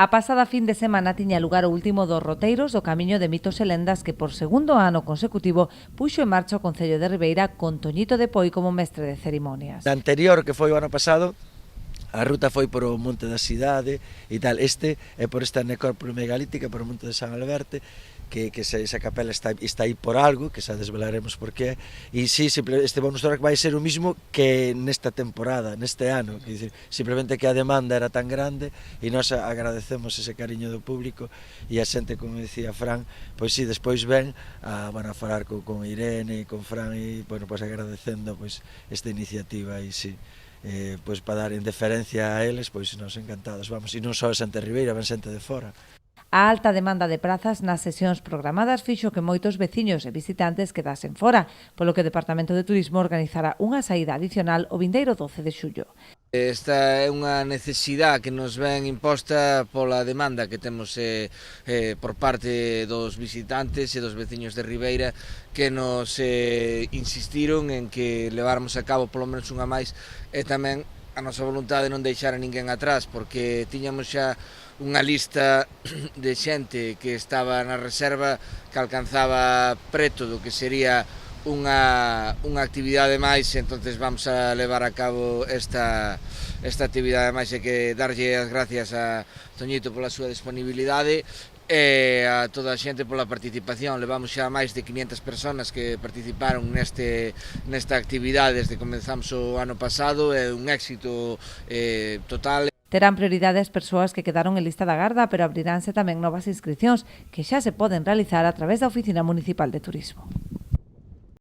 A pasada fin de semana tiña lugar o último dos roteiros do Camiño de Mitos e Lendas que por segundo ano consecutivo puxo en marcha o Concello de Ribeira con Toñito de Poi como mestre de cerimonias. A anterior, que foi o ano pasado, a ruta foi por o Monte da Cidade e tal. Este é por esta necrópole megalítica, por o Monte de San Alberto, que esa capela está aí por algo, que xa desvelaremos por qué. E sí, este bonus track vai ser o mismo que nesta temporada, neste ano, que dizer, simplemente que a demanda era tan grande e nós agradecemos ese cariño do público e a xente, como dicía Fran, pois sí, despois ven a falar con Irene e con Fran e, bueno, pois agradecendo pois esta iniciativa e sí. Pois para dar en deferencia a eles, pois nos encantados, vamos, e non só a xente de Ribeira, ven xente de fora. A alta demanda de prazas nas sesións programadas fixo que moitos veciños e visitantes quedasen fora, polo que o Departamento de Turismo organizará unha saída adicional o vindeiro 12 de xullo. Esta é unha necesidade que nos ven imposta pola demanda que temos por parte dos visitantes e dos veciños de Ribeira que nos insistiron en que leváramos a cabo polo menos unha máis e tamén a nosa voluntade non deixar a ninguén atrás porque tiñamos xa unha lista de xente que estaba na reserva que alcanzaba preto do que sería unha actividade máis, entonces vamos a levar a cabo esta actividade máis e que darlle as gracias a Toñito pola súa disponibilidade e a toda a xente pola participación. Levamos xa máis de 500 personas que participaron nesta actividade desde que comenzamos o ano pasado, é un éxito total. Terán prioridade as persoas que quedaron en lista da garda, pero abriránse tamén novas inscricións que xa se poden realizar a través da Oficina Municipal de Turismo.